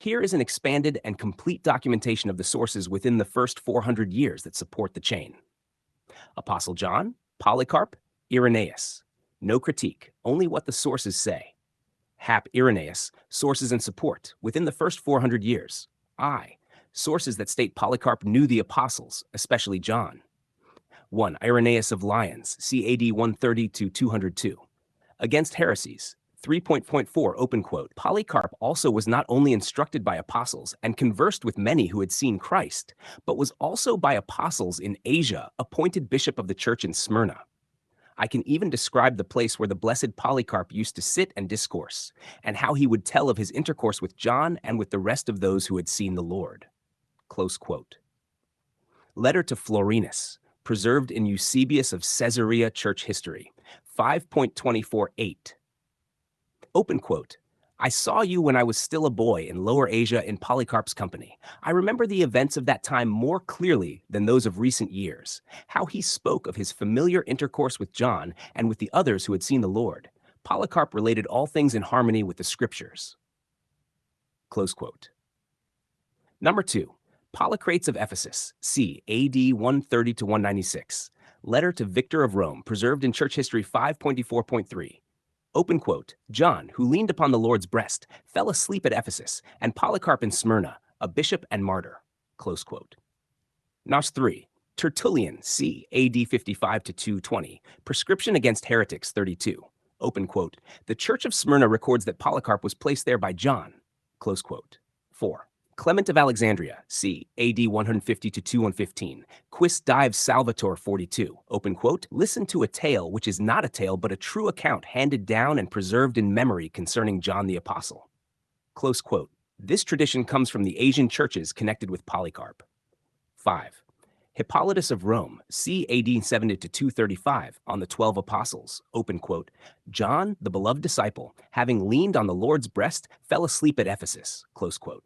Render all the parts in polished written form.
Here is an expanded and complete documentation of the sources within the first 400 years that support the chain. Apostle John, Polycarp, Irenaeus. No critique, only what the sources say. Hap Irenaeus, sources and support, within the first 400 years. I, sources that state Polycarp knew the apostles, especially John. 1. Irenaeus of Lyons, c. AD 130 to 202. Against Heresies. 3.4 open quote, Polycarp also was not only instructed by apostles and conversed with many who had seen Christ, but was also by apostles in Asia appointed bishop of the church in Smyrna. I can even describe the place where the blessed Polycarp used to sit and discourse, and how he would tell of his intercourse with John and with the rest of those who had seen the Lord. Close quote. Letter to Florinus, preserved in Eusebius of Caesarea church history, 5.248. Open quote. I saw you when I was still a boy in Lower Asia in Polycarp's company. I remember the events of that time more clearly than those of recent years, how he spoke of his familiar intercourse with John and with the others who had seen the Lord. Polycarp related all things in harmony with the scriptures. Close quote. Number 2. Polycrates of Ephesus, c. AD 130 to 196. Letter to Victor of Rome, preserved in church history 5.4.3. Open quote, John, who leaned upon the Lord's breast, fell asleep at Ephesus, and Polycarp in Smyrna, a bishop and martyr. Close quote. Nos 3. Tertullian, c. AD 55 to 220. Prescription against heretics 32. Open quote. The church of Smyrna records that Polycarp was placed there by John. Close quote. 4. Clement of Alexandria, c. AD 150 to 215. Quis dives Salvator 42. Open quote. Listen to a tale which is not a tale but a true account handed down and preserved in memory concerning John the Apostle. Close quote. This tradition comes from the Asian churches connected with Polycarp. 5. Hippolytus of Rome, c. AD 70 to 235, on the 12 apostles. Open quote. John, the beloved disciple, having leaned on the Lord's breast, fell asleep at Ephesus. Close quote.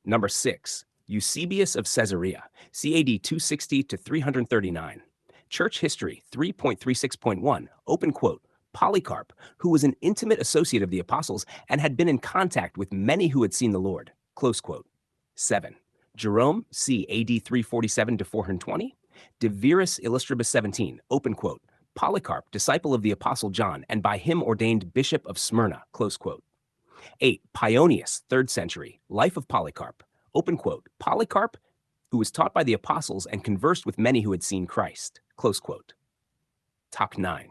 Number 6. Eusebius of Caesarea, CAD 260 to 339. Church History 3.36.1, open quote, Polycarp, who was an intimate associate of the apostles and had been in contact with many who had seen the Lord, close quote. 7. Jerome, c. AD 347 to 420. De Viris Illustribus 17, open quote, Polycarp, disciple of the apostle John, and by him ordained bishop of Smyrna, close quote. 8. Pionius, 3rd century, Life of Polycarp. Open quote. Polycarp, who was taught by the apostles and conversed with many who had seen Christ. Close quote. Top 9.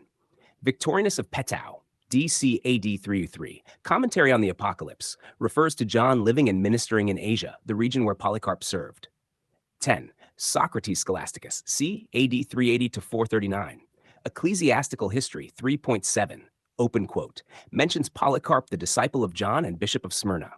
Victorinus of Petau, DC AD 303. Commentary on the Apocalypse. Refers to John living and ministering in Asia, the region where Polycarp served. 10. Socrates Scholasticus, c. AD 380 to 439. Ecclesiastical History 3.7. Open quote, mentions Polycarp, the disciple of John and bishop of Smyrna.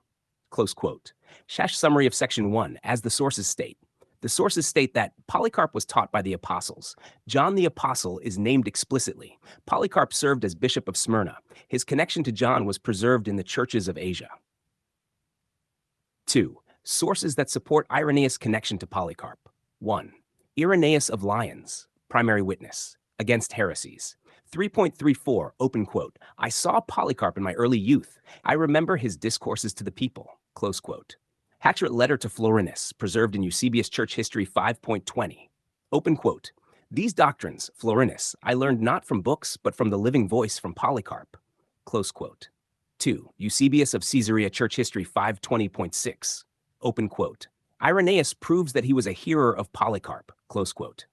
Close quote. Shash summary of section 1, as the sources state. The sources state that Polycarp was taught by the apostles. John the apostle is named explicitly. Polycarp served as bishop of Smyrna. His connection to John was preserved in the churches of Asia. 2. Sources that support Irenaeus' connection to Polycarp. 1. Irenaeus of Lyons, primary witness, against heresies. 3.34, open quote, I saw Polycarp in my early youth. I remember his discourses to the people, close quote. Hatcheret letter to Florinus, preserved in Eusebius Church History 5.20. Open quote, these doctrines, Florinus, I learned not from books, but from the living voice from Polycarp, close quote. 2. Eusebius of Caesarea Church History 520.6. Open quote, Irenaeus proves that he was a hearer of Polycarp, close quote.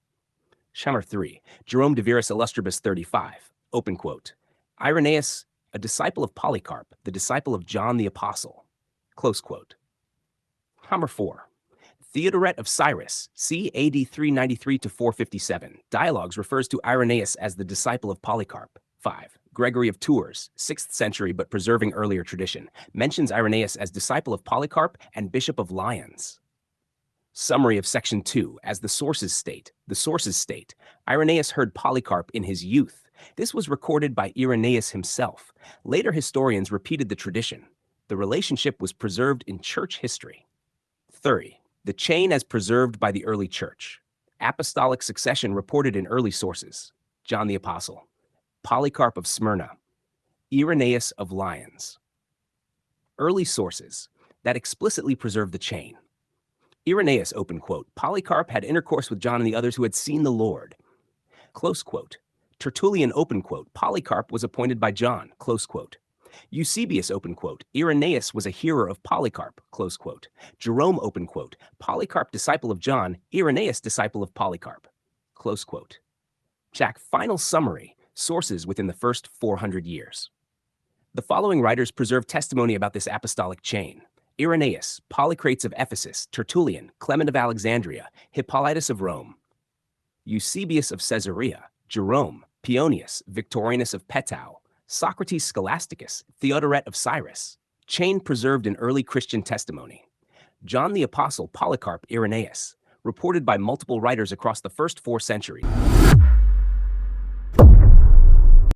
Shammer 3. Jerome de Viris Illustribus 35. Open quote. Irenaeus, a disciple of Polycarp, the disciple of John the Apostle. Close quote. Hammer 4. Theodoret of Cyrus, c. AD 393 to 457. Dialogues refers to Irenaeus as the disciple of Polycarp. 5. Gregory of Tours, 6th century but preserving earlier tradition, mentions Irenaeus as disciple of Polycarp and bishop of Lyons. Summary of section 2, as the sources state. The sources state, Irenaeus heard Polycarp in his youth. This was recorded by Irenaeus himself. Later historians repeated the tradition. The relationship was preserved in church history. 3. The chain as preserved by the early church. Apostolic succession reported in early sources. John the Apostle. Polycarp of Smyrna. Irenaeus of Lyons. Early sources. that explicitly preserve the chain. Irenaeus, open quote, Polycarp had intercourse with John and the others who had seen the Lord. Close quote. Tertullian, open quote, Polycarp was appointed by John, close quote. Eusebius, open quote, Irenaeus was a hearer of Polycarp, close quote. Jerome, open quote, Polycarp disciple of John, Irenaeus disciple of Polycarp, close quote. Jack, final summary, sources within the first 400 years. The following writers preserve testimony about this apostolic chain: Irenaeus, Polycrates of Ephesus, Tertullian, Clement of Alexandria, Hippolytus of Rome, Eusebius of Caesarea, Jerome, Pionius, Victorinus of Petau, Socrates Scholasticus, Theodoret of Cyrus. Chain preserved in early Christian testimony. John the Apostle Polycarp Irenaeus, reported by multiple writers across the first 4 centuries.